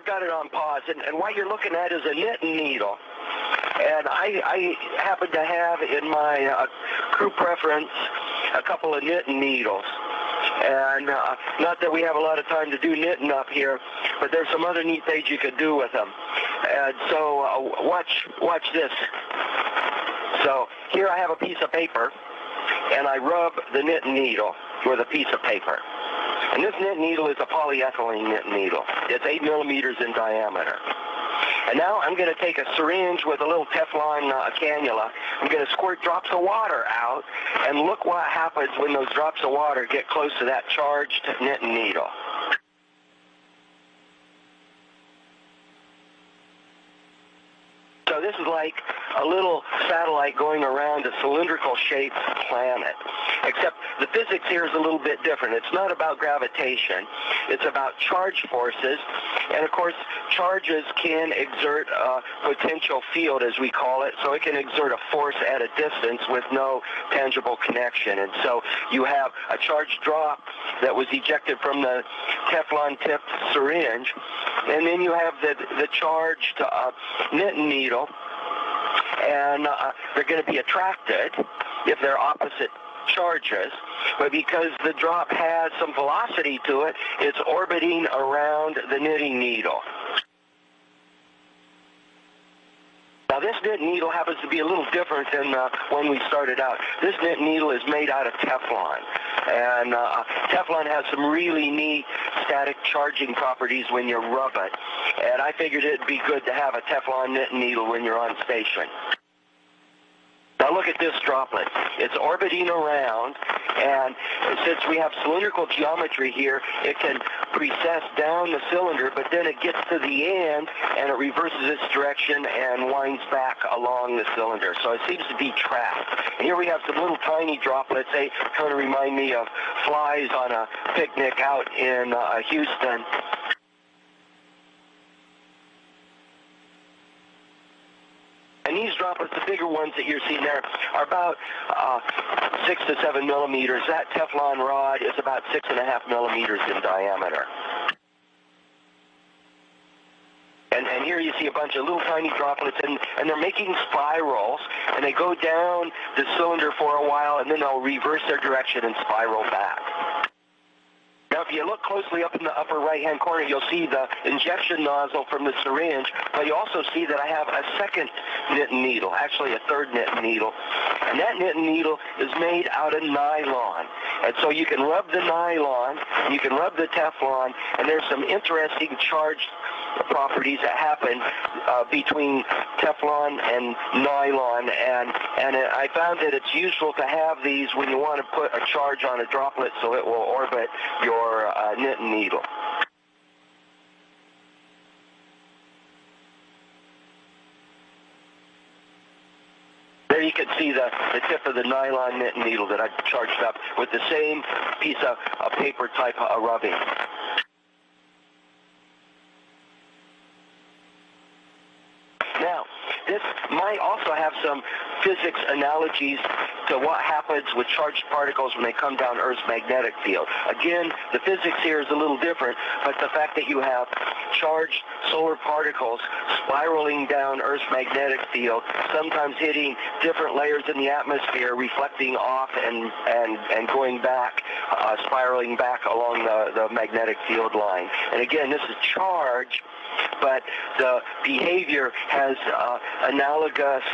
I've got it on pause, and what you're looking at is a knitting needle. And I happen to have in my crew preference a couple of knitting needles. And not that we have a lot of time to do knitting up here, but there's some other neat things you could do with them. And so watch this. So here I have a piece of paper, and I rub the knitting needle with a piece of paper. And this knitting needle is a polyethylene knitting needle. It's 8 millimeters in diameter. And now I'm going to take a syringe with a little Teflon cannula. I'm going to squirt drops of water out, and look what happens when those drops of water get close to that charged knitting needle. So this is like a little satellite going around a cylindrical-shaped planet, except the physics here is a little bit different. It's not about gravitation. It's about charge forces, and of course, charges can exert a potential field, as we call it, so it can exert a force at a distance with no tangible connection. And so you have a charged drop that was ejected from the Teflon-tipped syringe, and then you have the charged knitting needle, and they're going to be attracted if they're opposite charges, but because the drop has some velocity to it, it's orbiting around the knitting needle. Now this knitting needle happens to be a little different than when we started out. This knitting needle is made out of Teflon, and Teflon has some really neat static charging properties when you rub it, and I figured it'd be good to have a Teflon knitting needle when you're on station. Now look at this droplet. It's orbiting around, and since we have cylindrical geometry here, it can precess down the cylinder, but then it gets to the end, and it reverses its direction and winds back along the cylinder. So it seems to be trapped. And here we have some little tiny droplets. They kind of remind me of flies on a picnic out in Houston. And these droplets, the bigger ones that you're seeing there, are about 6 to 7 millimeters. That Teflon rod is about 6.5 millimeters in diameter. And here you see a bunch of little tiny droplets, and they're making spirals, and they go down the cylinder for a while, and then they'll reverse their direction and spiral back. Now, if you look closely up in the upper right-hand corner, you'll see the injection nozzle from the syringe, but you also see that I have a second knitting needle, actually a third knitting needle. And that knitting needle is made out of nylon. And so you can rub the nylon, you can rub the Teflon, and there's some interesting charged properties that happen between Teflon and nylon, and I found that it's useful to have these when you want to put a charge on a droplet so it will orbit your knitting needle. There you can see the tip of the nylon knitting needle that I charged up with the same piece of paper type of rubbing. Now, this might also have some physics analogies to what happens with charged particles when they come down Earth's magnetic field. Again, the physics here is a little different, but the fact that you have charged solar particles spiraling down Earth's magnetic field, sometimes hitting different layers in the atmosphere, reflecting off and going back, spiraling back along the magnetic field line. And again, this is charge, but the behavior has analogous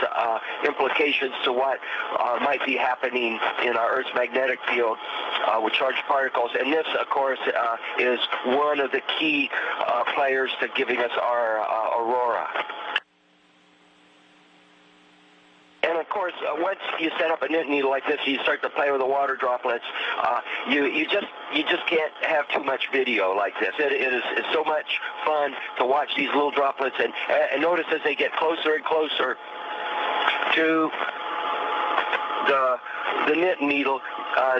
implications to what might be happening in our Earth's magnetic field with charged particles. And this, of course, is one of the key players to giving us our aurora. And of course, once you set up a knitting needle like this, you start to play with the water droplets. You just can't have too much video like this. It's so much fun to watch these little droplets, and notice as they get closer and closer to the knitting needle,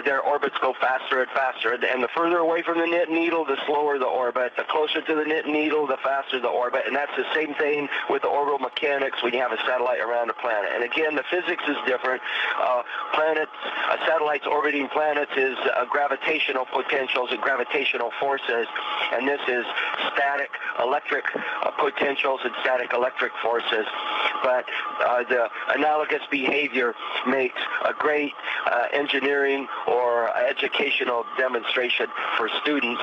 their orbits go faster and faster. And the further away from the knit needle, the slower the orbit. The closer to the knit needle, the faster the orbit. And that's the same thing with the orbital mechanics when you have a satellite around a planet. And again, the physics is different. Satellites orbiting planets is gravitational potentials and gravitational forces. And this is static electric potentials and static electric forces. But the analogous behavior makes a great engineering or educational demonstration for students.